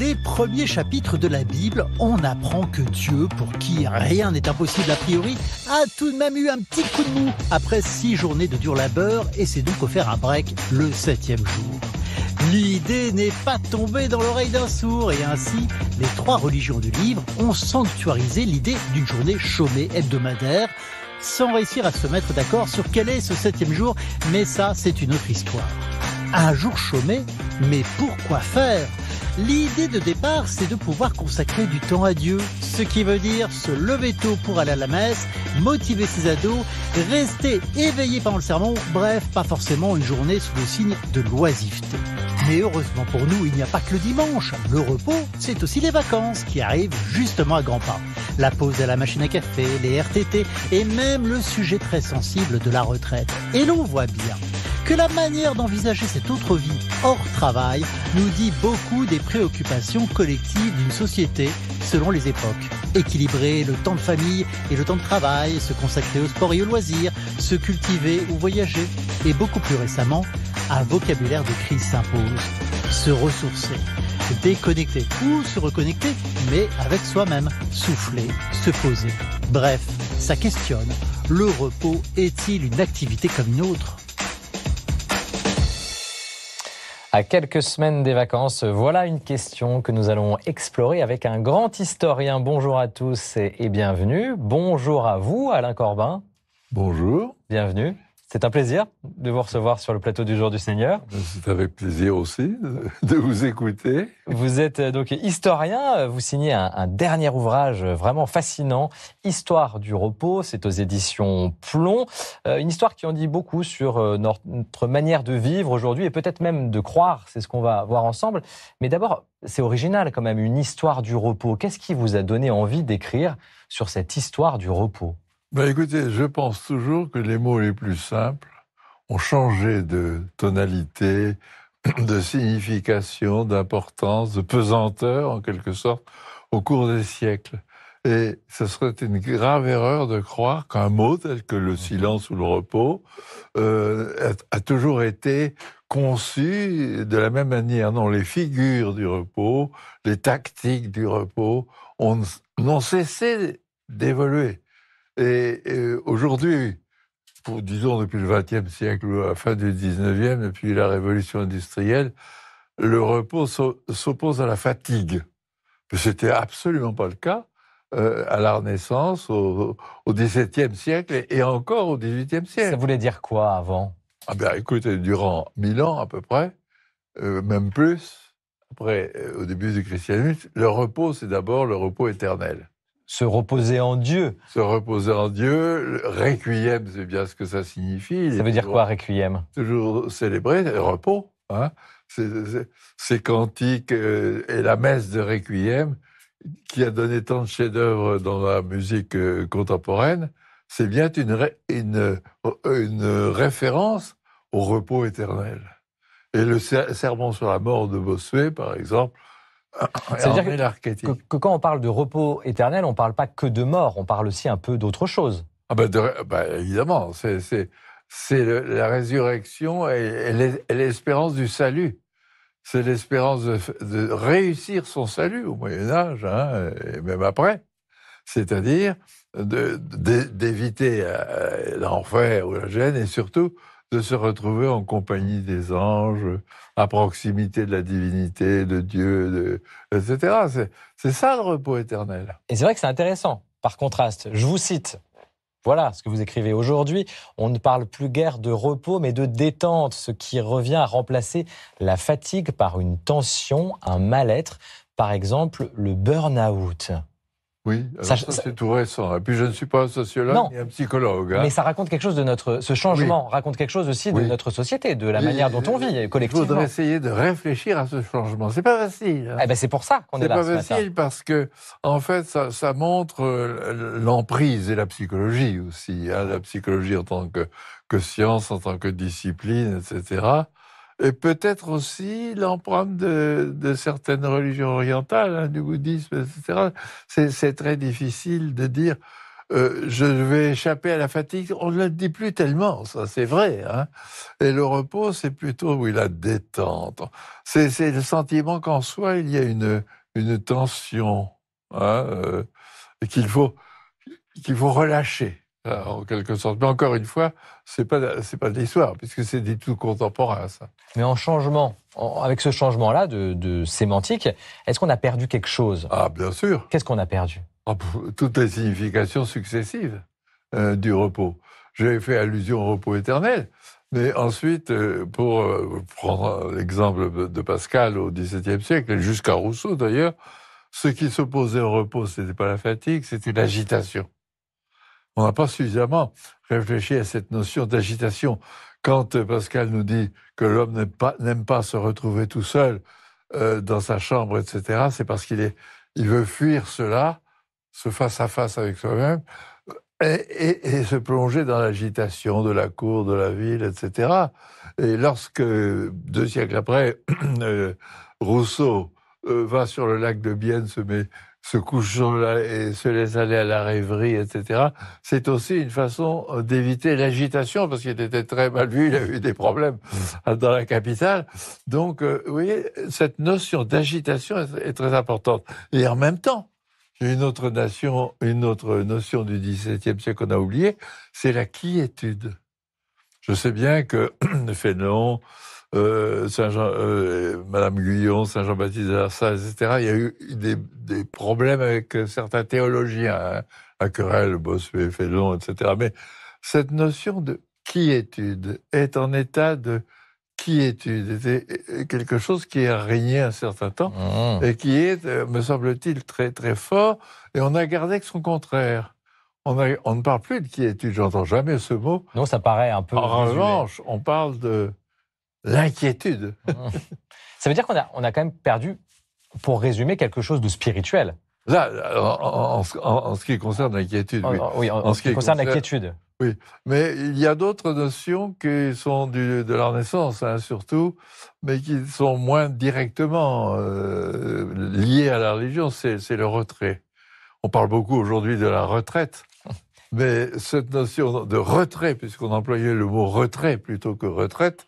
des premiers chapitres de la Bible, on apprend que Dieu, pour qui rien n'est impossible a priori, a tout de même eu un petit coup de mou après 6 journées de dur labeur et s'est donc offert un break le 7e jour. L'idée n'est pas tombée dans l'oreille d'un sourd et ainsi, les 3 religions du livre ont sanctuarisé l'idée d'une journée chômée hebdomadaire sans réussir à se mettre d'accord sur quel est ce 7e jour, mais ça, c'est une autre histoire. Un jour chômé, mais pourquoi faire ? L'idée de départ, c'est de pouvoir consacrer du temps à Dieu, ce qui veut dire se lever tôt pour aller à la messe, motiver ses ados, rester éveillé pendant le sermon, bref, pas forcément une journée sous le signe de l'oisiveté. Mais heureusement pour nous, il n'y a pas que le dimanche. Le repos, c'est aussi les vacances qui arrivent justement à grands pas. La pause à la machine à café, les RTT et même le sujet très sensible de la retraite. Et l'on voit bien que la manière d'envisager cette autre vie hors travail nous dit beaucoup des préoccupations collectives d'une société selon les époques. Équilibrer le temps de famille et le temps de travail, se consacrer au sport et aux loisirs, se cultiver ou voyager. Et beaucoup plus récemment, un vocabulaire de crise s'impose. Se ressourcer, déconnecter ou se reconnecter, mais avec soi-même. Souffler, se poser. Bref, ça questionne. Le repos est-il une activité comme une autre ? À quelques semaines des vacances, voilà une question que nous allons explorer avec un grand historien. Bonjour à tous et bienvenue. Bonjour à vous, Alain Corbin. Bonjour. Bienvenue. C'est un plaisir de vous recevoir sur le plateau du Jour du Seigneur. C'est avec plaisir aussi de vous écouter. Vous êtes donc historien, vous signez un dernier ouvrage vraiment fascinant, Histoire du repos, c'est aux éditions Plomb. Une histoire qui en dit beaucoup sur notre manière de vivre aujourd'hui et peut-être même de croire, c'est ce qu'on va voir ensemble. Mais d'abord, c'est original quand même, une histoire du repos. Qu'est-ce qui vous a donné envie d'écrire sur cette histoire du repos ? Écoutez, je pense toujours que les mots les plus simples ont changé de tonalité, de signification, d'importance, de pesanteur, en quelque sorte, au cours des siècles. Et ce serait une grave erreur de croire qu'un mot tel que le silence ou le repos a toujours été conçu de la même manière. Non, les figures du repos, les tactiques du repos n'ont cessé d'évoluer. Et aujourd'hui, disons depuis le XXe siècle ou à la fin du XIXe, depuis la révolution industrielle, le repos s'oppose à la fatigue. C'était absolument pas le cas à la Renaissance, au XVIIe siècle et encore au XVIIIe siècle. Ça voulait dire quoi avant ? Écoutez, durant 1000 ans à peu près, même plus, après, au début du christianisme, le repos, c'est d'abord le repos éternel. Se reposer en Dieu. Se reposer en Dieu. Requiem, c'est bien ce que ça signifie. Ça veut dire quoi, requiem ? Toujours célébrer, le repos. Hein. Ces cantiques et la messe de requiem, qui a donné tant de chefs-d'œuvre dans la musique contemporaine, c'est bien une référence au repos éternel. Et le sermon sur la mort de Bossuet, par exemple, c'est-à-dire que quand on parle de repos éternel, on ne parle pas que de mort, on parle aussi un peu d'autre chose. Évidemment, c'est la résurrection et l'espérance du salut. C'est l'espérance de réussir son salut au Moyen-Âge, hein, et même après. C'est-à-dire d'éviter l'enfer ou la gêne et surtout de se retrouver en compagnie des anges, à proximité de la divinité, de Dieu, etc. C'est ça le repos éternel. Et c'est vrai que c'est intéressant, par contraste. Je vous cite, voilà ce que vous écrivez. Aujourd'hui, on ne parle plus guère de repos, mais de détente, ce qui revient à remplacer la fatigue par une tension, un mal-être, par exemple le burn-out. Oui, ça c'est tout récent. Et puis je ne suis pas un sociologue ni un psychologue. Hein. Mais ça raconte quelque chose de ce changement, raconte quelque chose aussi de notre société, de la manière dont on vit collectivement. Il faudrait essayer de réfléchir à ce changement. C'est pas facile. Hein. C'est pour ça qu'on est là ce matin. C'est pas facile parce que, en fait, ça montre l'emprise et la psychologie aussi. Hein, la psychologie en tant que science, en tant que discipline, etc. Et peut-être aussi l'empreinte de certaines religions orientales, hein, du bouddhisme, etc. C'est très difficile de dire je vais échapper à la fatigue. On ne le dit plus tellement, ça c'est vrai. Hein. Et le repos, c'est plutôt la détente. C'est le sentiment qu'en soi, il y a une tension hein, qu'il faut relâcher. En quelque sorte. Mais encore une fois, c'est pas de l'histoire, puisque c'est des tout contemporain, ça. Mais avec ce changement-là de sémantique, est-ce qu'on a perdu quelque chose ? Ah, bien sûr. Qu'est-ce qu'on a perdu ? Toutes les significations successives du repos. J'ai fait allusion au repos éternel, mais ensuite, pour prendre l'exemple de Pascal au XVIIe siècle, et jusqu'à Rousseau d'ailleurs, ce qui s'opposait au repos, ce n'était pas la fatigue, c'était l'agitation. On n'a pas suffisamment réfléchi à cette notion d'agitation. Quand Pascal nous dit que l'homme n'aime pas se retrouver tout seul dans sa chambre, etc., c'est parce qu'il veut fuir cela, se face à face avec soi-même, et se plonger dans l'agitation de la cour, de la ville, etc. Et lorsque, 2 siècles après, Rousseau va sur le lac de Bienne, se couche et se laisse aller à la rêverie, etc. C'est aussi une façon d'éviter l'agitation, parce qu'il était très mal vu, il a eu des problèmes dans la capitale. Donc, vous voyez, cette notion d'agitation est très importante. Et en même temps, une autre notion du XVIIe siècle qu'on a oubliée, c'est la quiétude. Je sais bien que Fénelon, Madame Guyon, Saint-Jean-Baptiste de la Salle, etc., il y a eu des problèmes avec certains théologiens, hein, à querelle, Bossuet, Fénelon, etc. Mais cette notion de quiétude est en état de quiétude. C'est quelque chose qui a régné un certain temps et qui est, me semble-t-il, très, très fort. Et on a gardé que son contraire. On ne parle plus de quiétude, j'entends jamais ce mot. Non, ça paraît un peu... En revanche, on parle de l'inquiétude. Ça veut dire qu'on a quand même perdu, pour résumer, quelque chose de spirituel. Là, en ce qui concerne l'inquiétude, oui. Oui, en ce qui concerne la quiétude. Oui, mais il y a d'autres notions qui sont de la Renaissance, hein, surtout, mais qui sont moins directement liées à la religion, c'est le retrait. On parle beaucoup aujourd'hui de la retraite, mais cette notion de retrait, puisqu'on employait le mot retrait plutôt que retraite,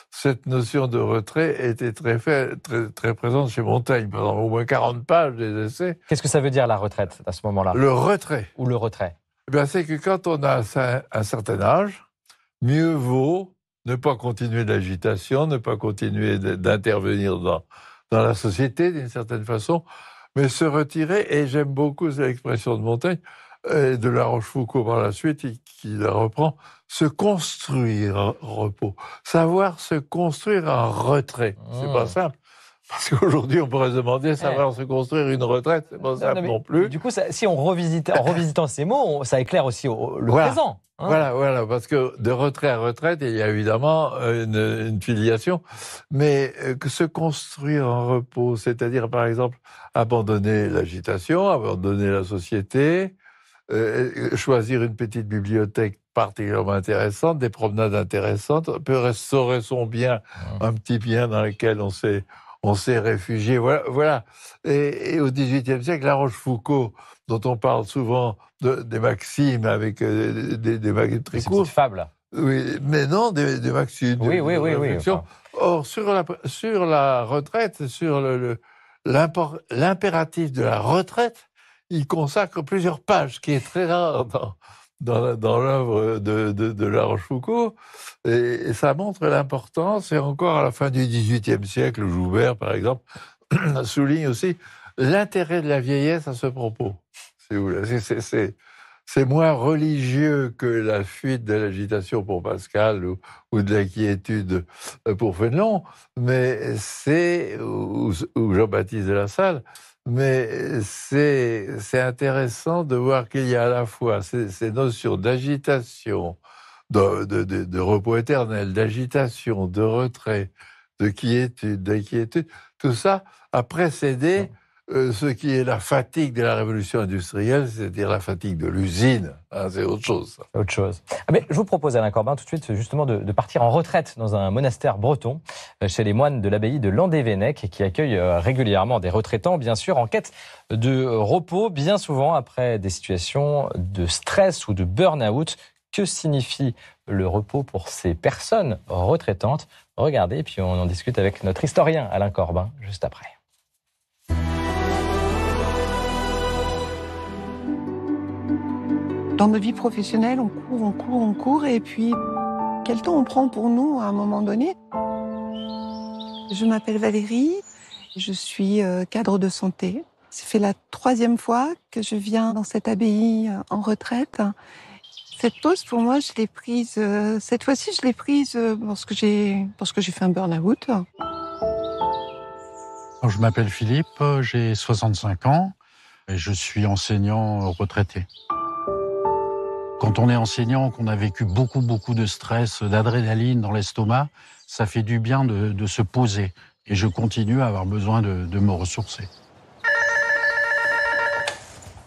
cette notion de retrait était très présente chez Montaigne, pendant au moins 40 pages des essais. Qu'est-ce que ça veut dire, la retraite, à ce moment-là ? Le retrait. Ou le retrait ? Eh bien, c'est que quand on a un certain âge, mieux vaut ne pas continuer l'agitation, ne pas continuer d'intervenir dans la société d'une certaine façon, mais se retirer, et j'aime beaucoup l'expression de Montaigne, et de La Rochefoucauld par la suite, qui la reprend, se construire en repos. Savoir se construire en retrait. C'est pas simple. Parce qu'aujourd'hui, on pourrait se demander savoir se construire une retraite, c'est pas simple non plus. Du coup, si en revisitant ces mots, ça éclaire aussi le présent. Hein. Voilà, parce que de retrait à retraite, il y a évidemment une filiation, mais que se construire en repos, c'est-à-dire par exemple abandonner l'agitation, abandonner la société, choisir une petite bibliothèque particulièrement intéressante, des promenades intéressantes, peut restaurer son bien, un petit bien dans lequel on s'est réfugié, voilà. Et au XVIIIe siècle, La Rochefoucauld, dont on parle souvent des maximes avec des maximes très courtes. C'est une fable. Oui, mais non, des maximes. Oui. Enfin. Or, sur la retraite, sur l'impératif de la retraite, il consacre plusieurs pages, ce qui est très rare dans l'œuvre de La Rochefoucauld, et ça montre l'importance, et encore à la fin du XVIIIe siècle, Joubert, par exemple, souligne aussi l'intérêt de la vieillesse à ce propos. C'est moins religieux que la fuite de l'agitation pour Pascal ou de la quiétude pour Fénelon, mais ou Jean-Baptiste de la Salle. Mais c'est intéressant de voir qu'il y a à la fois ces notions d'agitation, de repos éternel, d'agitation, de retrait, de quiétude, d'inquiétude. Tout ça a précédé ce qui est la fatigue de la révolution industrielle, c'est-à-dire la fatigue de l'usine. Hein, c'est autre chose. Autre chose. Mais je vous propose, Alain Corbin, tout de suite, justement, de partir en retraite dans un monastère breton. chez les moines de l'abbaye de Landévennec et qui accueille régulièrement des retraitants, bien sûr, en quête de repos, bien souvent après des situations de stress ou de burn-out. Que signifie le repos pour ces personnes retraitantes? Regardez, puis on en discute avec notre historien Alain Corbin juste après. Dans notre vie professionnelle, on court, et puis quel temps on prend pour nous à un moment donné? Je m'appelle Valérie, je suis cadre de santé. Ça fait la 3e fois que je viens dans cette abbaye en retraite. Cette pause, pour moi, je l'ai prise. Cette fois-ci, je l'ai prise parce que j'ai fait un burn-out. Je m'appelle Philippe, j'ai 65 ans et je suis enseignant retraité. Quand on est enseignant, qu'on a vécu beaucoup de stress, d'adrénaline dans l'estomac, ça fait du bien de se poser. Et je continue à avoir besoin de me ressourcer.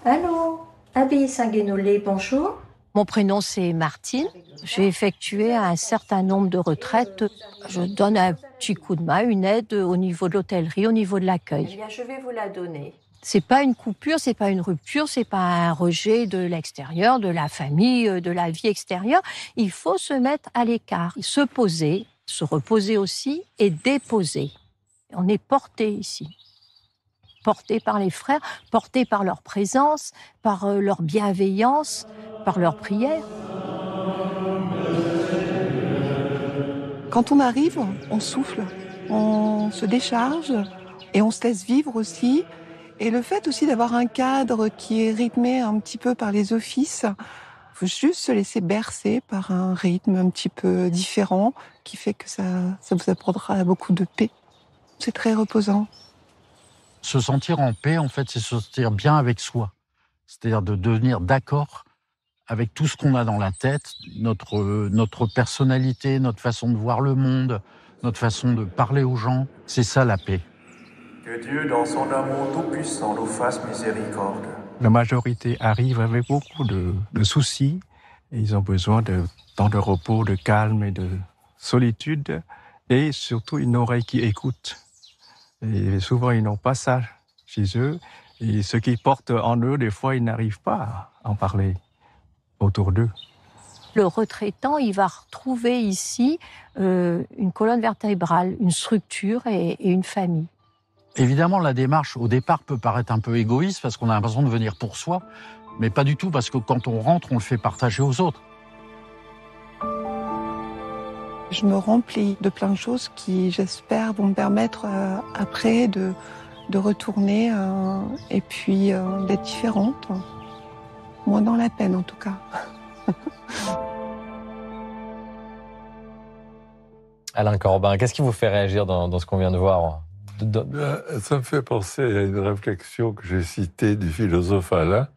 Allô, abbaye Saint-Guénolé, bonjour. Mon prénom, c'est Martine. J'ai effectué un certain nombre de retraites. Je donne un petit coup de main, une aide au niveau de l'hôtellerie, au niveau de l'accueil. Eh bien, je vais vous la donner. C'est pas une coupure, c'est pas une rupture, c'est pas un rejet de l'extérieur, de la famille, de la vie extérieure. Il faut se mettre à l'écart, se poser, se reposer aussi et déposer. On est porté ici. Porté par les frères, porté par leur présence, par leur bienveillance, par leur prière. Quand on arrive, on souffle, on se décharge et on se laisse vivre aussi. Et le fait aussi d'avoir un cadre qui est rythmé un petit peu par les offices, il faut juste se laisser bercer par un rythme un petit peu différent qui fait que ça vous apportera beaucoup de paix. C'est très reposant. Se sentir en paix, en fait, c'est se sentir bien avec soi. C'est-à-dire de devenir d'accord avec tout ce qu'on a dans la tête, notre personnalité, notre façon de voir le monde, notre façon de parler aux gens. C'est ça la paix. Que Dieu, dans son amour tout-puissant, nous fasse miséricorde. La majorité arrive avec beaucoup de soucis. Et ils ont besoin de temps de repos, de calme et de solitude. Et surtout une oreille qui écoute. Et souvent, ils n'ont pas ça chez eux. Et ce qu'ils portent en eux, des fois, ils n'arrivent pas à en parler autour d'eux. Le retraitant, il va retrouver ici une colonne vertébrale, une structure et une famille. Évidemment, la démarche, au départ, peut paraître un peu égoïste parce qu'on a l'impression de venir pour soi, mais pas du tout, parce que quand on rentre, on le fait partager aux autres. Je me remplis de plein de choses qui, j'espère, vont me permettre après de retourner et puis d'être différente. Moins dans la peine, en tout cas. Alain Corbin, qu'est-ce qui vous fait réagir dans ce qu'on vient de voir? Ça me fait penser à une réflexion que j'ai citée du philosophe Alain,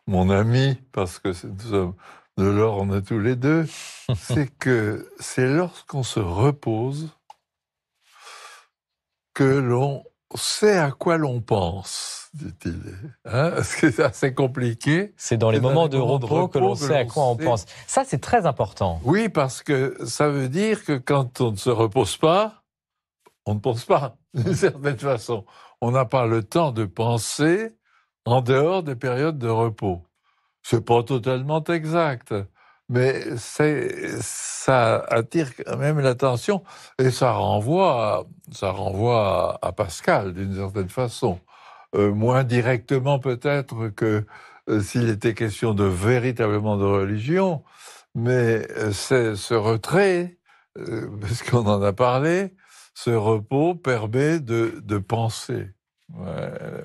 mon ami, parce que nous sommes de l'orne tous les deux, c'est que c'est lorsqu'on se repose que l'on sait à quoi l'on pense, dit-il. Parce que c'est assez compliqué. C'est dans les moments de repos que l'on sait à quoi on pense. Ça, c'est très important. Oui, parce que ça veut dire que quand on ne se repose pas, on ne pense pas, d'une certaine façon. On n'a pas le temps de penser en dehors des périodes de repos. C'est pas totalement exact, mais ça attire quand même l'attention et ça renvoie à Pascal d'une certaine façon. Moins directement peut-être que s'il était question de véritablement de religion, mais c'est ce retrait, parce qu'on en a parlé, ce repos permet de penser.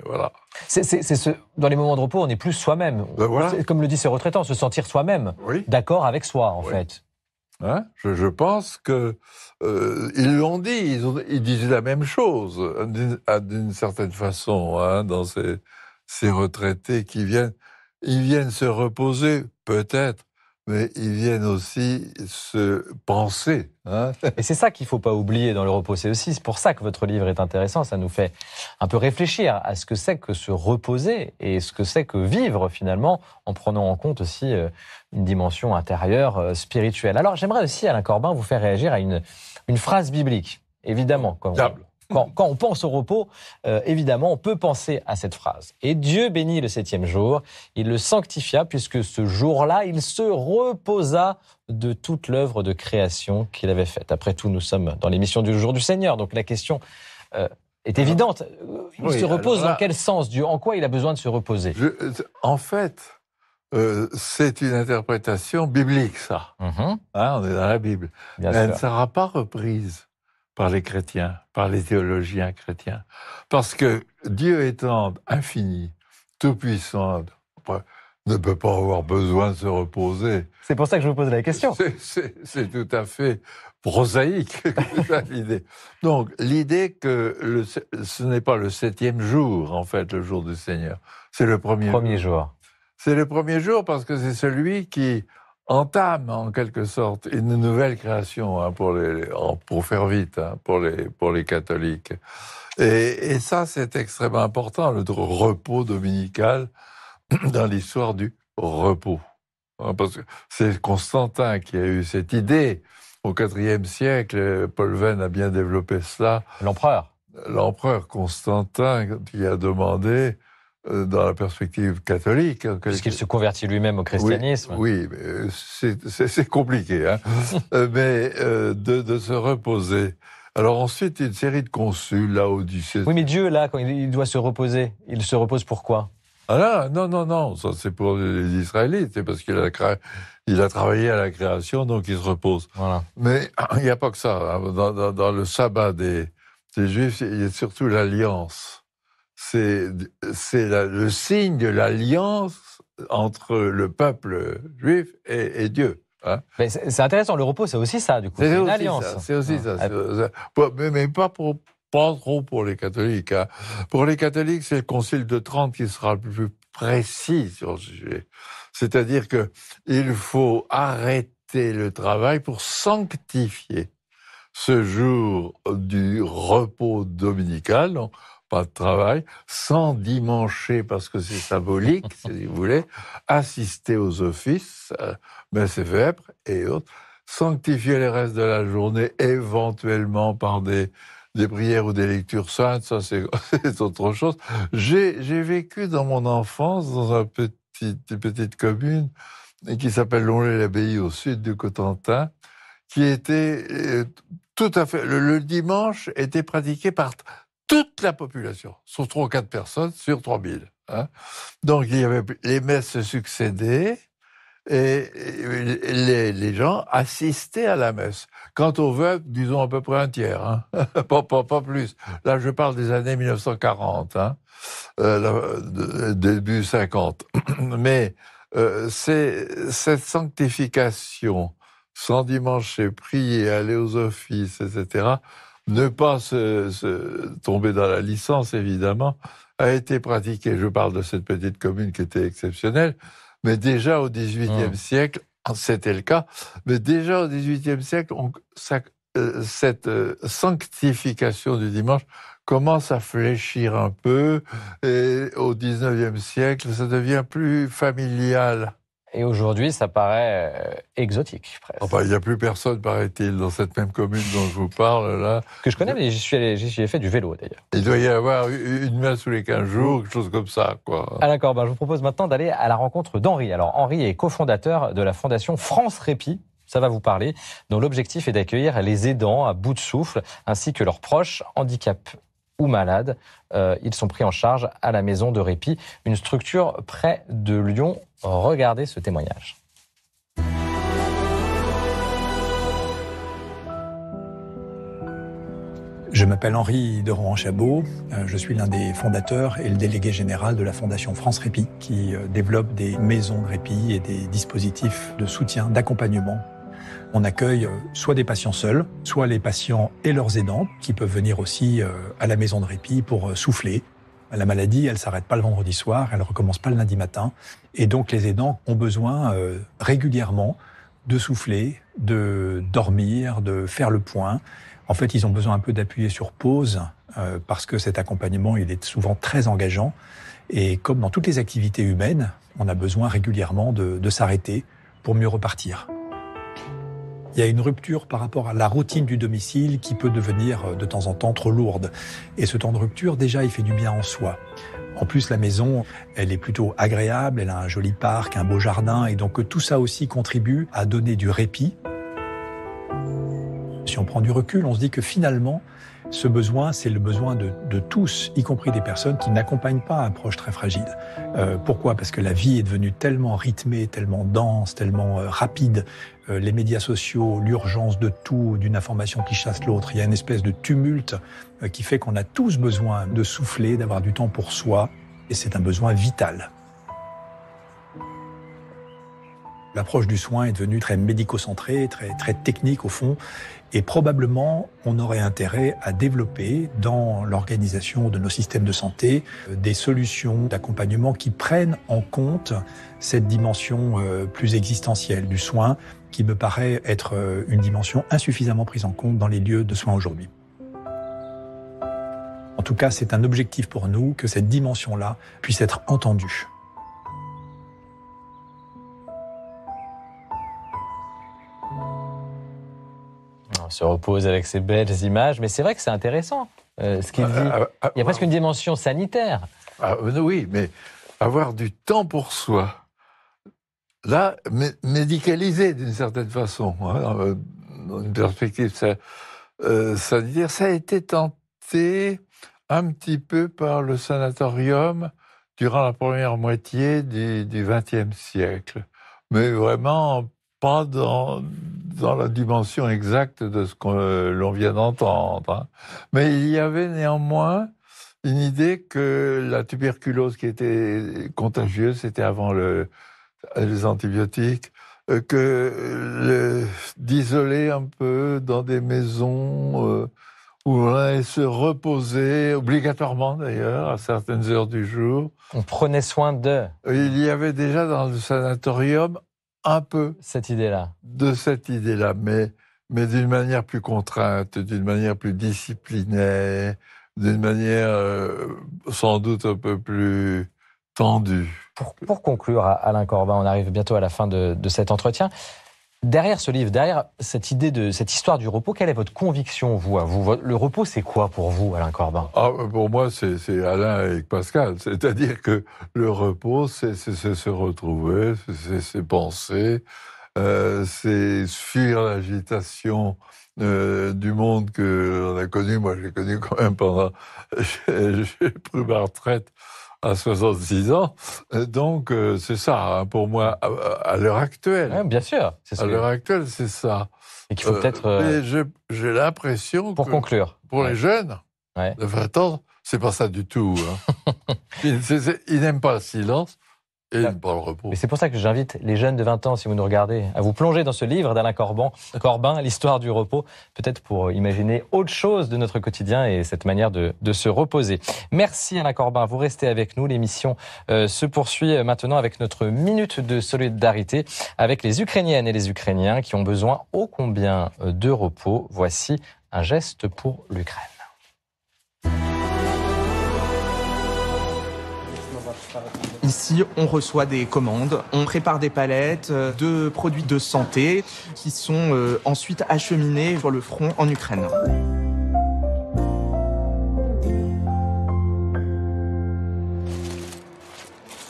Voilà. Dans les moments de repos, on est plus soi-même. Voilà. Comme le dit ces retraitants, se sentir soi-même, d'accord avec soi, en fait. Je pense que ils l'ont dit, ils disent la même chose d'une certaine façon dans ces retraités qui viennent se reposer peut-être, mais ils viennent aussi se penser. Et c'est ça qu'il ne faut pas oublier dans le repos. C'est pour ça que votre livre est intéressant. Ça nous fait un peu réfléchir à ce que c'est que se reposer et ce que c'est que vivre finalement, en prenant en compte aussi une dimension intérieure, spirituelle. Alors j'aimerais aussi, Alain Corbin, vous faire réagir à une phrase biblique Évidemment, quand on pense au repos, évidemment, on peut penser à cette phrase. Et Dieu bénit le 7e jour, il le sanctifia, puisque ce jour-là, il se reposa de toute l'œuvre de création qu'il avait faite. Après tout, nous sommes dans l'émission du jour du Seigneur, donc la question est évidente. Il se repose dans quel sens, Dieu? En quoi il a besoin de se reposer? En fait, c'est une interprétation biblique, ça. Mm-hmm. On est dans la Bible. Bien Elle sûr. ne sera pas reprise par les chrétiens, par les théologiens chrétiens. Parce que Dieu étant infini, tout-puissant, ne peut pas avoir besoin de se reposer. C'est pour ça que je vous pose la question. C'est tout à fait prosaïque, l'idée. Donc, l'idée que ce n'est pas le 7e jour, en fait, le jour du Seigneur. C'est le premier jour. C'est le premier jour parce que c'est celui qui entame, en quelque sorte, une nouvelle création, pour faire vite, pour les catholiques. Et ça, c'est extrêmement important, le repos dominical dans l'histoire du repos. Parce que c'est Constantin qui a eu cette idée. Au IVe siècle, Paul Venn a bien développé cela. L'empereur Constantin qui a demandé, dans la perspective catholique... Puisqu'il se convertit lui-même au christianisme. Oui, mais c'est compliqué, mais de se reposer. Alors ensuite, une série de consuls, là, au XVIIe... Oui, mais Dieu, là, quand il doit se reposer, il se repose pourquoi? Non, ça c'est pour les Israélites, c'est parce qu'il a travaillé à la création, donc il se repose. Voilà. Mais il n'y a pas que ça. Dans le sabbat des Juifs, il y a surtout l'alliance. C'est le signe de l'alliance entre le peuple juif et Dieu. Mais c'est intéressant, le repos, c'est aussi ça, du coup. C'est une alliance. C'est aussi ça. Mais pas trop pour les catholiques. Pour les catholiques, c'est le Concile de Trente qui sera le plus précis sur le sujet. C'est-à-dire qu'il faut arrêter le travail pour sanctifier ce jour du repos dominical, donc pas de travail, s'endimancher parce que c'est symbolique, si vous voulez, assister aux offices, messe et vêpres et autres, sanctifier les restes de la journée, éventuellement par des prières ou des lectures saintes, ça c'est autre chose. J'ai vécu dans mon enfance dans une petite commune qui s'appelle Longley-l'Abbaye au sud du Cotentin, qui était tout à fait... Le dimanche était pratiqué par toute la population, sauf 3 ou 4 personnes sur 3000. Donc il y avait les messes se succédaient, et les gens assistaient à la messe. Quant aux veuves, disons à peu près un tiers, pas plus. Là, je parle des années 1940, début 50. Mais c'est cette sanctification, s'endimancher, prier, aller aux offices, etc., ne pas se tomber dans la licence, évidemment, a été pratiquée. Je parle de cette petite commune qui était exceptionnelle, mais déjà au XVIIIe siècle, c'était le cas, mais déjà au XVIIIe siècle, cette sanctification du dimanche commence à fléchir un peu, et au XIXe siècle, ça devient plus familial. Et aujourd'hui, ça paraît exotique, presque. Enfin, il n'y a plus personne, paraît-il, dans cette même commune dont je vous parle, là. Que je connais, mais j'y ai fait du vélo, d'ailleurs. Il doit y avoir une messe tous les 15 jours, quelque chose comme ça, quoi. Ah d'accord, je vous propose maintenant d'aller à la rencontre d'Henri. Alors, Henri est cofondateur de la fondation France Répit, ça va vous parler, dont l'objectif est d'accueillir les aidants à bout de souffle, ainsi que leurs proches, handicapés ou malades. Ils sont pris en charge à la maison de répit, une structure près de Lyon. Regardez ce témoignage. Je m'appelle Henri de Rohan-Chabot, je suis l'un des fondateurs et le délégué général de la Fondation France Répit, qui développe des maisons de répit et des dispositifs de soutien, d'accompagnement. On accueille soit des patients seuls, soit les patients et leurs aidants, qui peuvent venir aussi à la maison de répit pour souffler. La maladie, elle ne s'arrête pas le vendredi soir, elle ne recommence pas le lundi matin. Et donc les aidants ont besoin régulièrement de souffler, de dormir, de faire le point. En fait, ils ont besoin un peu d'appuyer sur pause parce que cet accompagnement, il est souvent très engageant. Et comme dans toutes les activités humaines, on a besoin régulièrement de s'arrêter pour mieux repartir. Il Il y a une rupture par rapport à la routine du domicile qui peut devenir de temps en temps trop lourde. Et ce temps de rupture, déjà, il fait du bien en soi. En plus, la maison, elle est plutôt agréable, elle a un joli parc, un beau jardin, et donc tout ça aussi contribue à donner du répit. Si on prend du recul, on se dit que finalement, ce besoin, c'est le besoin de tous, y compris des personnes qui n'accompagnent pas un proche très fragile. Pourquoi ? Parce que la vie est devenue tellement rythmée, tellement dense, tellement rapide. Les médias sociaux, l'urgence de tout, d'une information qui chasse l'autre. Il y a une espèce de tumulte qui fait qu'on a tous besoin de souffler, d'avoir du temps pour soi. Et c'est un besoin vital. L'approche du soin est devenue très médico-centrée, très technique au fond. Et probablement, on aurait intérêt à développer dans l'organisation de nos systèmes de santé des solutions d'accompagnement qui prennent en compte cette dimension plus existentielle du soin qui me paraît être une dimension insuffisamment prise en compte dans les lieux de soins aujourd'hui. En tout cas, c'est un objectif pour nous que cette dimension-là puisse être entendue. On se repose avec ces belles images, mais c'est vrai que c'est intéressant ce qu'il dit. Il y a presque une dimension sanitaire. Oui, mais avoir du temps pour soi, là, médicalisé d'une certaine façon, hein, dans une perspective sanitaire, ça a été tenté un petit peu par le sanatorium durant la première moitié du XXe siècle, mais vraiment pas dans la dimension exacte de ce que l'on vient d'entendre. Hein. Mais il y avait néanmoins une idée que la tuberculose qui était contagieuse, c'était avant les antibiotiques, d'isoler un peu dans des maisons où on allait se reposer, obligatoirement d'ailleurs, à certaines heures du jour. On prenait soin d'eux. Il y avait déjà dans le sanatorium un peu cette idée-là, mais d'une manière plus contrainte, d'une manière plus disciplinée, d'une manière sans doute un peu plus tendue. Pour conclure, Alain Corbin, on arrive bientôt à la fin de cet entretien. Derrière ce livre, derrière cette idée de cette histoire du repos, quelle est votre conviction, vous, le repos, c'est quoi pour vous, Alain Corbin ? Pour moi, c'est Alain et Pascal. C'est-à-dire que le repos, c'est se retrouver, c'est penser, c'est fuir l'agitation du monde que l'on a connu. Moi, j'ai connu quand même pendant... J'ai pris ma retraite à 66 ans. Donc, c'est ça, hein, pour moi, à l'heure actuelle. Ouais, bien sûr. À l'heure actuelle, c'est ça. Et qu'il faut peut-être... Mais j'ai l'impression pour conclure. Pour les jeunes de 20 ans, c'est pas ça du tout. Hein. Ils n'aiment pas le silence. Et ils n'aiment pas le repos. Mais c'est pour ça que j'invite les jeunes de 20 ans, si vous nous regardez, à vous plonger dans ce livre d'Alain Corbin, l'histoire du repos, peut-être pour imaginer autre chose de notre quotidien et cette manière de se reposer. Merci Alain Corbin, vous restez avec nous. L'émission se poursuit maintenant avec notre minute de solidarité avec les Ukrainiennes et les Ukrainiens qui ont besoin ô combien de repos. Voici un geste pour l'Ukraine. Ici, on reçoit des commandes, on prépare des palettes de produits de santé qui sont ensuite acheminés sur le front en Ukraine.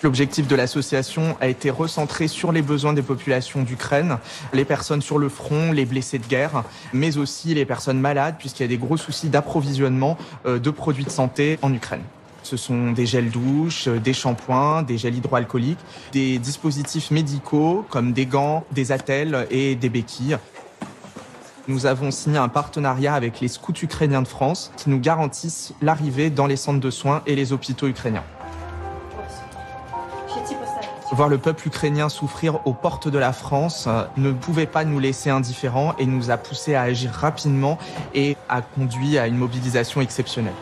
L'objectif de l'association a été recentré sur les besoins des populations d'Ukraine, les personnes sur le front, les blessés de guerre, mais aussi les personnes malades, puisqu'il y a des gros soucis d'approvisionnement de produits de santé en Ukraine. Ce sont des gels douches, des shampoings, des gels hydroalcooliques, des dispositifs médicaux comme des gants, des attelles et des béquilles. Nous avons signé un partenariat avec les scouts ukrainiens de France qui nous garantissent l'arrivée dans les centres de soins et les hôpitaux ukrainiens. Voir le peuple ukrainien souffrir aux portes de la France ne pouvait pas nous laisser indifférents et nous a poussés à agir rapidement et a conduit à une mobilisation exceptionnelle.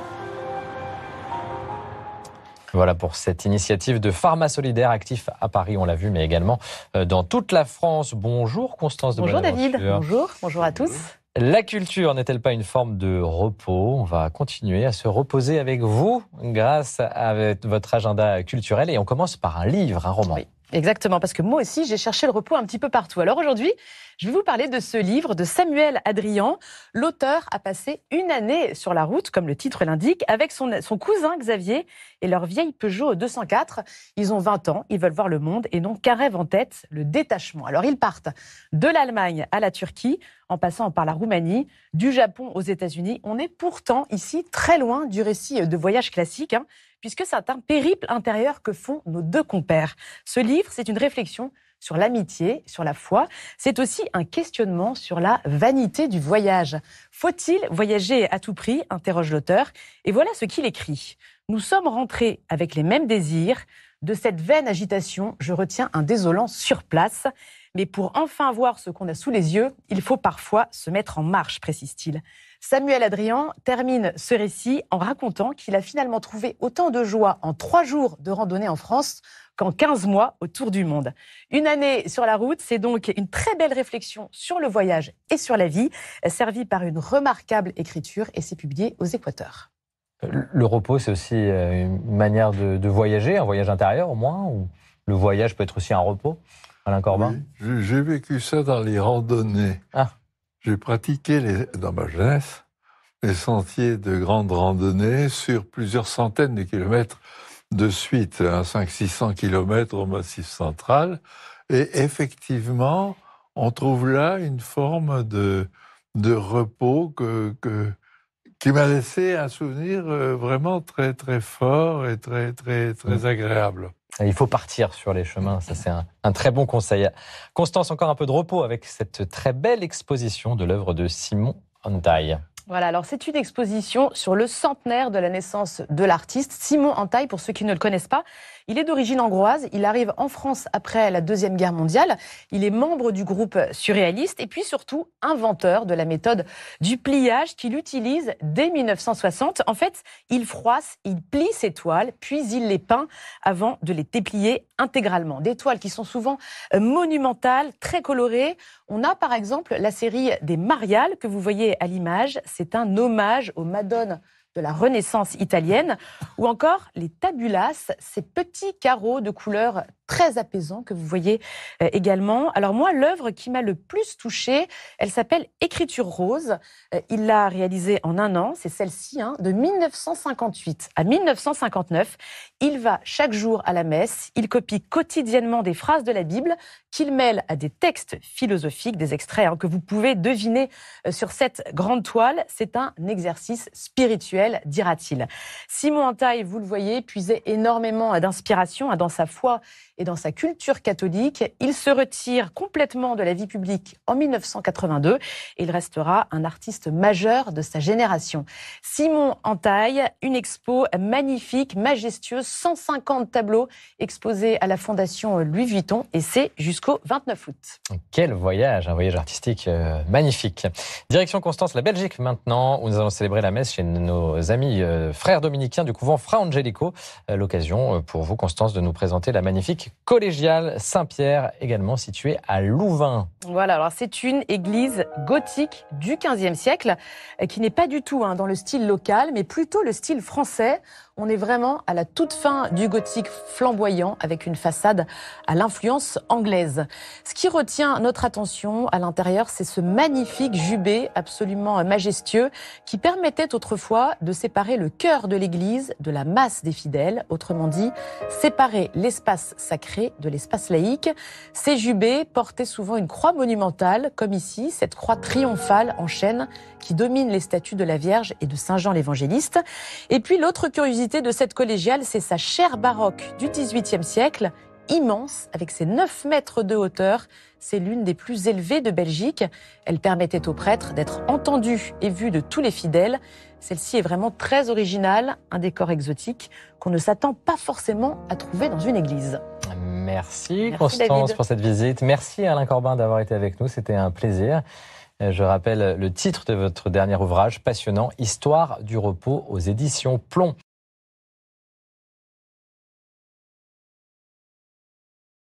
Voilà pour cette initiative de Pharma Solidaire actif à Paris, on l'a vu, mais également dans toute la France. Bonjour Constance de Bonjour Bonaventure. David, bonjour à tous. La culture n'est-elle pas une forme de repos ? On va continuer à se reposer avec vous grâce à votre agenda culturel et on commence par un livre, un roman. Oui, exactement, parce que moi aussi j'ai cherché le repos un petit peu partout. Alors aujourd'hui, Je vais vous parler de ce livre de Samuel Adrian. L'auteur a passé une année sur la route, comme le titre l'indique, avec son cousin Xavier et leur vieille Peugeot 204. Ils ont 20 ans, ils veulent voir le monde et n'ont qu'un rêve en tête, le détachement. Alors ils partent de l'Allemagne à la Turquie, en passant par la Roumanie, du Japon aux États-Unis. On est pourtant ici très loin du récit de voyage classique, puisque c'est un périple intérieur que font nos deux compères. Ce livre, c'est une réflexion sur l'amitié, sur la foi. C'est aussi un questionnement sur la vanité du voyage. Faut-il voyager à tout prix ? Interroge l'auteur. Et voilà ce qu'il écrit. Nous sommes rentrés avec les mêmes désirs. De cette vaine agitation, je retiens un désolant sur place. Mais pour enfin voir ce qu'on a sous les yeux, il faut parfois se mettre en marche, précise-t-il. Samuel Adrian termine ce récit en racontant qu'il a finalement trouvé autant de joie en 3 jours de randonnée en France qu'en 15 mois autour du monde. Une année sur la route, c'est donc une très belle réflexion sur le voyage et sur la vie, servie par une remarquable écriture, et c'est publié aux Équateurs. Le repos, c'est aussi une manière de voyager, un voyage intérieur au moins, ou le voyage peut être aussi un repos, Alain Corbin ? Oui, j'ai vécu ça dans les randonnées. J'ai pratiqué dans ma jeunesse les sentiers de grande randonnée sur plusieurs centaines de kilomètres de suite, 500-600 kilomètres au Massif central. Et effectivement, on trouve là une forme de repos qui m'a laissé un souvenir vraiment très, très fort et très, très, très agréable. Il faut partir sur les chemins, ça c'est un très bon conseil. Constance, encore un peu de repos avec cette très belle exposition de l'œuvre de Simon Antaï. Voilà, alors c'est une exposition sur le centenaire de la naissance de l'artiste. Simon Antaï, pour ceux qui ne le connaissent pas, il est d'origine hongroise, il arrive en France après la Deuxième Guerre mondiale, il est membre du groupe surréaliste et puis surtout inventeur de la méthode du pliage qu'il utilise dès 1960. En fait, il froisse, il plie ses toiles, puis il les peint avant de les déplier intégralement. Des toiles qui sont souvent monumentales, très colorées. On a par exemple la série des Mariales que vous voyez à l'image. C'est un hommage aux Madones de la Renaissance italienne, ou encore les tabulas, ces petits carreaux de couleurs très apaisants que vous voyez également. Alors moi, l'œuvre qui m'a le plus touchée, elle s'appelle Écriture rose. Il l'a réalisée en 1 an, c'est celle-ci, de 1958 à 1959. Il va chaque jour à la messe, il copie quotidiennement des phrases de la Bible qu'il mêle à des textes philosophiques, des extraits que vous pouvez deviner sur cette grande toile. C'est un exercice spirituel, dira-t-il. Simon Antaï, vous le voyez, puisait énormément d'inspiration dans sa foi et dans sa culture catholique. Il se retire complètement de la vie publique en 1982 et il restera un artiste majeur de sa génération. Simon Antaï, une expo magnifique, majestueuse, 150 tableaux exposés à la Fondation Louis Vuitton et c'est jusqu'au 29 août. Quel voyage, un voyage artistique magnifique. Direction Constance, la Belgique maintenant, où nous allons célébrer la messe chez nos amis frères dominicains du couvent Fra Angelico. L'occasion pour vous, Constance, de nous présenter la magnifique collégiale Saint-Pierre, également située à Louvain. Voilà, alors c'est une église gothique du XVe siècle qui n'est pas du tout dans le style local, mais plutôt le style français. On est vraiment à la toute fin du gothique flamboyant avec une façade à l'influence anglaise. Ce qui retient notre attention à l'intérieur, c'est ce magnifique jubé absolument majestueux qui permettait autrefois de séparer le cœur de l'église de la masse des fidèles. Autrement dit, séparer l'espace sacré de l'espace laïque. Ces jubés portaient souvent une croix monumentale, comme ici, cette croix triomphale en chêne qui domine les statues de la Vierge et de Saint Jean l'Évangéliste. Et puis l'autre curiosité de cette collégiale, c'est sa chaire baroque du XVIIIe siècle, immense, avec ses 9 mètres de hauteur. C'est l'une des plus élevées de Belgique. Elle permettait aux prêtres d'être entendus et vus de tous les fidèles. Celle-ci est vraiment très originale, un décor exotique qu'on ne s'attend pas forcément à trouver dans une église. Merci Constance pour cette visite. Merci Alain Corbin d'avoir été avec nous, c'était un plaisir. Je rappelle le titre de votre dernier ouvrage passionnant, Histoire du repos aux éditions Plomb.